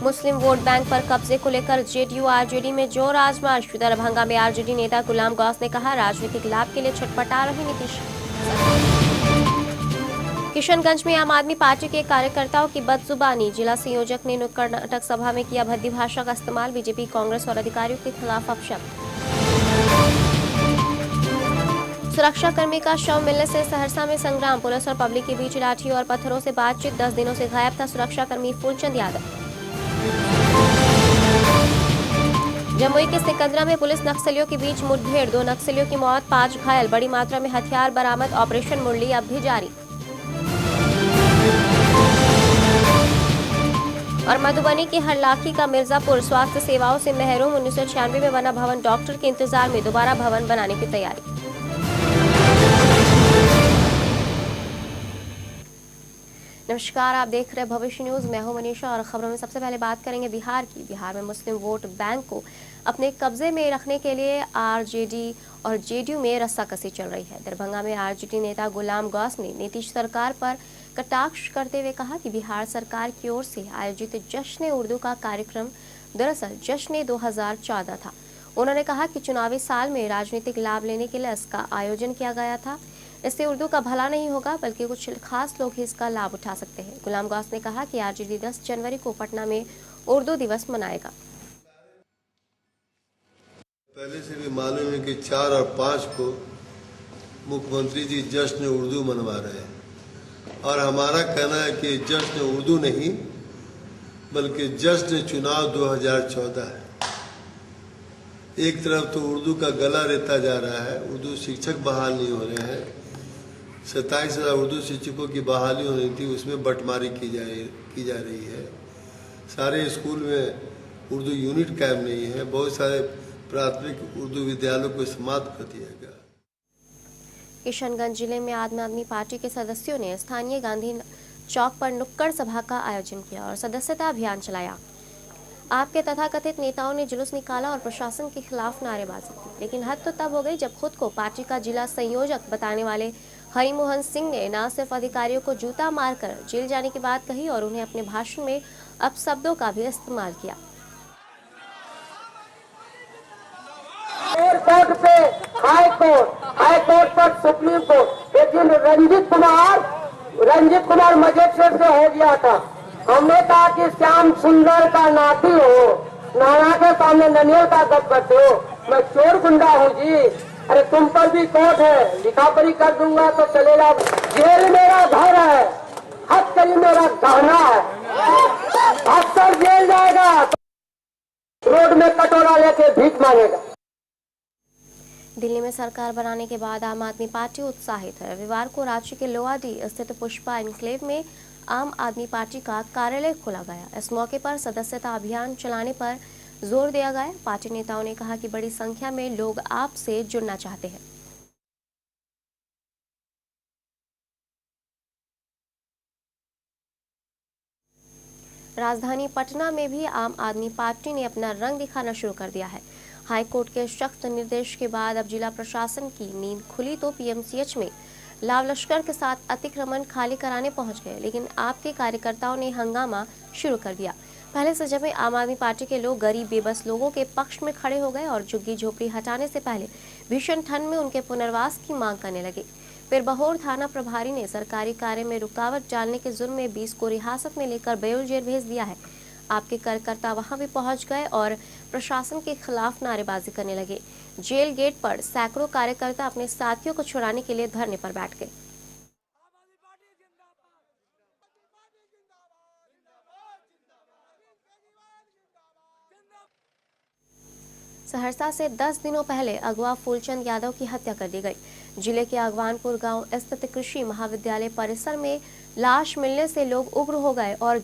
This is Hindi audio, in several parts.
मुस्लिम वोट बैंक पर कब्जे को लेकर जेडीयू आरजेडी में जोर आजमाइश। दरभंगा में आरजेडी नेता गुलाम गौस ने कहा, राजनीतिक लाभ के लिए छटपटा रहे नीतीश। किशनगंज में आम आदमी पार्टी के कार्यकर्ताओं की बदजुबानी। जिला संयोजक ने नुक्कड़ नाटक सभा में किया भद्दी भाषा का इस्तेमाल। बीजेपी, कांग्रेस और अधिकारियों के खिलाफ अपशब्द। सुरक्षाकर्मी का शव मिलने से सहरसा में संग्राम। पुलिस और पब्लिक के बीच लाठी और पत्थरों से बातचीत। 10 दिनों से गायब था सुरक्षाकर्मी फूलचंद यादव। जमुई के सिकंदरा में पुलिस नक्सलियों के बीच मुठभेड़। 2 नक्सलियों की मौत, 5 घायल। बड़ी मात्रा में हथियार बरामद। ऑपरेशन मुरली अब भी जारी। और मधुबनी की हरलाखी का मिर्जापुर स्वास्थ्य सेवाओं से महरूम। 1996 में बना भवन डॉक्टर के इंतजार में, दोबारा भवन बनाने की तैयारी। नमस्कार, आप देख रहे हैं भविष्य न्यूज। मैं हूं मनीषा और खबरों में सबसे पहले बात करेंगे बिहार की। बिहार में मुस्लिम वोट बैंक को अपने कब्जे में रखने के लिए आरजेडी और जेडीयू में रस्साकसी चल रही है। दरभंगा में आरजेडी नेता गुलाम गौस ने नीतीश सरकार पर कटाक्ष करते हुए कहा कि बिहार सरकार की ओर से आयोजित जश्न उर्दू का कार्यक्रम दरअसल जश्न 2014 था। उन्होंने कहा कि चुनावी साल में राजनीतिक लाभ लेने के लिए इसका आयोजन किया गया था। इससे उर्दू का भला नहीं होगा, बल्कि कुछ खास लोग ही इसका लाभ उठा सकते हैं। गुलाम गौस ने कहा कि आरजेडी 10 जनवरी को पटना में उर्दू दिवस मनाएगा। पहले से भी मालूम है कि 4 और 5 को मुख्यमंत्री जी जश्न उर्दू मनवा रहे हैं और हमारा कहना है कि जश्न उर्दू नहीं बल्कि जश्न चुनाव 2014 है। एक तरफ तो उर्दू का गला रेता जा रहा है, उर्दू शिक्षक बहाल नहीं हो रहे हैं। 27,000 उर्दू शिक्षकों की बहाली होनी थी, उसमें बंटमारी की जा रही है। सारे स्कूल में उर्दू यूनिट कायम नहीं है। बहुत सारे प्राथमिक उर्दू विद्यालयों को समाप्त कर दिया गया। किशनगंज जिले में आम आदमी पार्टी के सदस्यों ने स्थानीय गांधी चौक पर नुक्कड़ सभा का आयोजन किया और सदस्यता अभियान चलाया। आपके तथाकथित नेताओं ने जुलूस निकाला और प्रशासन के खिलाफ नारेबाजी की, लेकिन हद तो तब हो गई जब खुद को पार्टी का जिला संयोजक बताने वाले हरिमोहन सिंह ने न सिर्फ अधिकारियों को जूता मारकर जेल जाने की बात कही और उन्हें अपने भाषण में अपशब्दों का भी इस्तेमाल किया। एयरपोर्ट पे हाई कोर्ट पर सुप्रीम कोर्ट, लेकिन रंजीत कुमार मजिस्ट्रेट से हो गया था। हमने कहा कि श्याम सुंदर का नाती हो, नाना के सामने ननियल का गप करते हो। मैं चोर गुंडा हूँ जी। अरे तुम पर भी कोर्ट है, लिखा पढ़ी कर दूंगा तो चलेगा। जेल मेरा घर है, हद करी मेरा गहना है। अक्सर जेल जाएगा, रोड में कटोरा लेके भीख मांगेगा। दिल्ली में सरकार बनाने के बाद आम आदमी पार्टी उत्साहित है। रविवार को रांची के लोहाडी स्थित पुष्पा एन्क्लेव में आम आदमी पार्टी का कार्यालय खोला गया। इस मौके पर सदस्यता अभियान चलाने पर जोर दिया गया। पार्टी नेताओं ने कहा कि बड़ी संख्या में लोग आपसे जुड़ना चाहते हैं। राजधानी पटना में भी आम आदमी पार्टी ने अपना रंग दिखाना शुरू कर दिया है। हाईकोर्ट के सख्त निर्देश के बाद अब जिला प्रशासन की नींद खुली तो पीएमसीएच में लाव लश्कर के साथ अतिक्रमण खाली कराने पहुंच गए, लेकिन आपके कार्यकर्ताओं ने हंगामा शुरू कर दिया। पहले से जमे आम आदमी पार्टी के लोग गरीब बेबस लोगों के पक्ष में खड़े हो गए और झुग्गी झोपड़ी हटाने से पहले भीषण ठंड में उनके पुनर्वास की मांग करने लगे। फिर बहोर थाना प्रभारी ने सरकारी कार्य में रुकावट डालने के जुर्म में 20 को हिरासत में लेकर बेउर जेल भेज दिया है। आपके कार्यकर्ता वहां भी पहुंच गए और प्रशासन के खिलाफ नारेबाजी करने लगे। जेल गेट पर सैकड़ों कार्यकर्ता अपने साथियों को छुड़ाने के लिए धरने पर बैठ गए। सहरसा से 10 दिनों पहले अगवा फूलचंद यादव की हत्या कर दी गई। जिले के अगवानपुर गांव स्थित कृषि महाविद्यालय परिसर में लाश मिलने से लोग उग्र हो गए और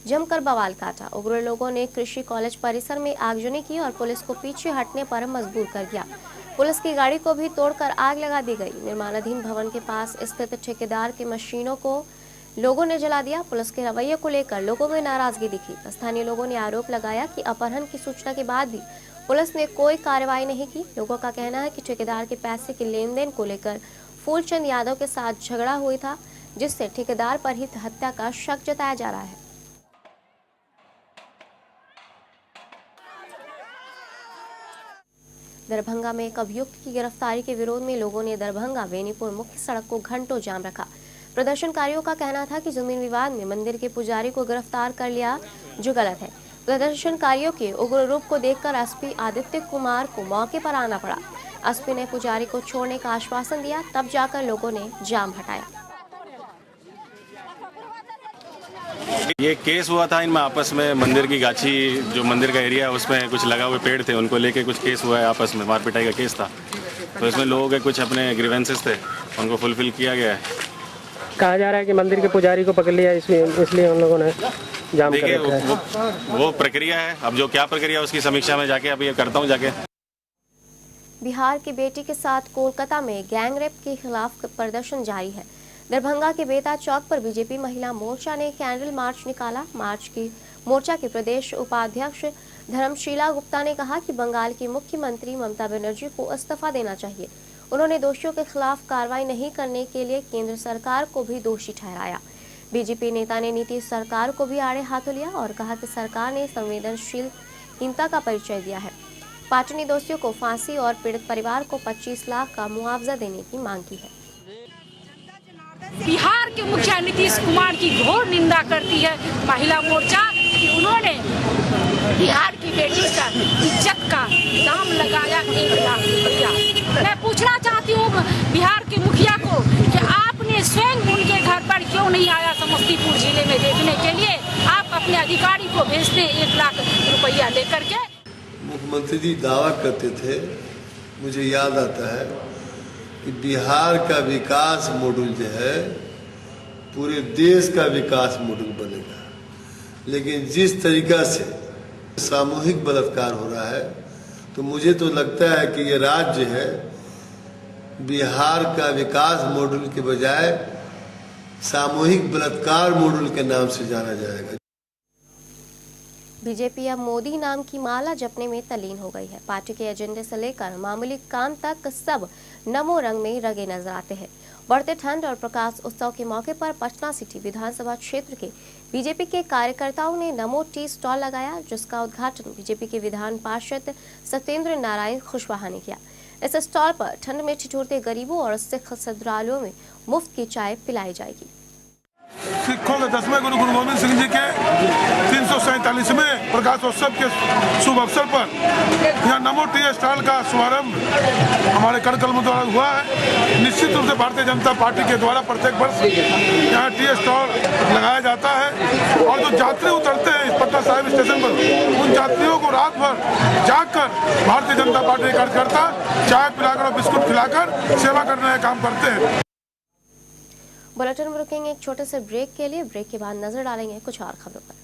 जमकर बवाल काटा। उग्र लोगों ने कृषि कॉलेज परिसर में आगजनी की और पुलिस को पीछे हटने पर मजबूर कर दिया। पुलिस की गाड़ी को भी तोड़कर आग लगा दी गई। निर्माणाधीन भवन के पास स्थित ठेकेदार की मशीनों को लोगों ने जला दिया। पुलिस के रवैये को लेकर लोगों में नाराजगी दिखी। स्थानीय लोगों ने आरोप लगाया कि अपहरण की सूचना के बाद भी पुलिस ने कोई कार्रवाई नहीं की। लोगों का कहना है कि ठेकेदार के पैसे के लेन देन को लेकर फूलचंद यादव के साथ झगड़ा हुआ था, जिससे ठेकेदार पर ही हत्या का शक जताया जा रहा है। दरभंगा में एक अभियुक्त की गिरफ्तारी के विरोध में लोगों ने दरभंगा बेनीपुर मुख्य सड़क को घंटों जाम रखा। प्रदर्शनकारियों का कहना था कि जमीन विवाद में मंदिर के पुजारी को गिरफ्तार कर लिया, जो गलत है। प्रदर्शनकारियों के उग्र रूप को देखकर एसपी आदित्य कुमार को मौके पर आना पड़ा। एसपी ने पुजारी को छोड़ने का आश्वासन दिया, तब जाकर लोगों ने जाम हटाया। ये केस हुआ था इनमें आपस में, मंदिर की गाछी जो मंदिर का एरिया है उसमें कुछ लगा हुए पेड़ थे, उनको लेके कुछ केस हुआ है, आपस में मारपिटाई का केस था। तो इसमें लोगों के कुछ अपने ग्रीवेंसेस थे, उनको फुलफिल किया गया है। कहा जा रहा है कि मंदिर के पुजारी को पकड़ लिया, इसलिए उन लोगों ने जाम कर रखा है। वो प्रक्रिया है, अब जो क्या प्रक्रिया उसकी समीक्षा में जाके अभी करता हूँ जाके। बिहार की बेटी के साथ कोलकाता में गैंगरेप के खिलाफ प्रदर्शन जारी है। दरभंगा के बेता चौक पर बीजेपी महिला मोर्चा ने कैंडल मार्च निकाला। मोर्चा के प्रदेश उपाध्यक्ष धर्मशीला गुप्ता ने कहा कि बंगाल की मुख्यमंत्री ममता बनर्जी को इस्तीफा देना चाहिए। उन्होंने दोषियों के खिलाफ कार्रवाई नहीं करने के लिए केंद्र सरकार को भी दोषी ठहराया। बीजेपी नेता ने नीतीश सरकार को भी आड़े हाथों लिया और कहा कि सरकार ने संवेदनशीलता का परिचय दिया है। पार्टी ने दोषियों को फांसी और पीड़ित परिवार को 25 लाख का मुआवजा देने की मांग की है। बिहार के मुखिया नीतीश कुमार की घोर निंदा करती है महिला मोर्चा कि उन्होंने बिहार की बेटी का इज्जत का दाम लगाया 1 लाख रुपया। मैं पूछना चाहती हूँ बिहार के मुखिया को कि आपने स्वयं उनके घर पर क्यों नहीं आया समस्तीपुर जिले में देखने के लिए? आप अपने अधिकारी को भेजते 1 लाख रुपया लेकर के। मुख्यमंत्री जी दावा करते थे, मुझे याद आता है कि बिहार का विकास मॉडल जो है पूरे देश का विकास मॉडल बनेगा, लेकिन जिस तरीका से सामूहिक बलात्कार हो रहा है तो मुझे तो लगता है कि ये राज्य है बिहार का विकास मॉडल के बजाय सामूहिक बलात्कार मॉडल के नाम से जाना जाएगा। बीजेपी अब मोदी नाम की माला जपने में तल्लीन हो गई है। पार्टी के एजेंडे से लेकर मामूली काम तक सब नमो रंग में रंगे नजर आते हैं। बढ़ते ठंड और प्रकाश उत्सव के मौके पर पटना सिटी विधानसभा क्षेत्र के बीजेपी के कार्यकर्ताओं ने नमो टी स्टॉल लगाया, जिसका उद्घाटन बीजेपी के विधान पार्षद सत्येंद्र नारायण खुशवाहा ने किया। इस स्टॉल पर ठंड में ठिठुरते गरीबों और सिख श्रद्धालुओं में मुफ्त की चाय पिलाई जाएगी। सिखों के 10वें गुरु गोविंद सिंह जी के 347वें प्रकाशोत्सव के शुभ अवसर पर यहाँ नमो टी स्टॉल का शुभारंभ हमारे कार्यकर्ताओं द्वारा हुआ है। निश्चित रूप से भारतीय जनता पार्टी के द्वारा प्रत्येक वर्ष यहाँ टी स्टॉल लगाया जाता है और जो यात्री उतरते हैं पटना साहिब स्टेशन पर, उन यात्रियों को रात भर जाकर भारतीय जनता पार्टी के कार्यकर्ता चाय पिलाकर और बिस्कुट खिलाकर सेवा करने का काम करते हैं। बुलेटिन में रुकेंगे एक छोटे से ब्रेक के लिए। ब्रेक के बाद नजर डालेंगे कुछ और खबरों पर।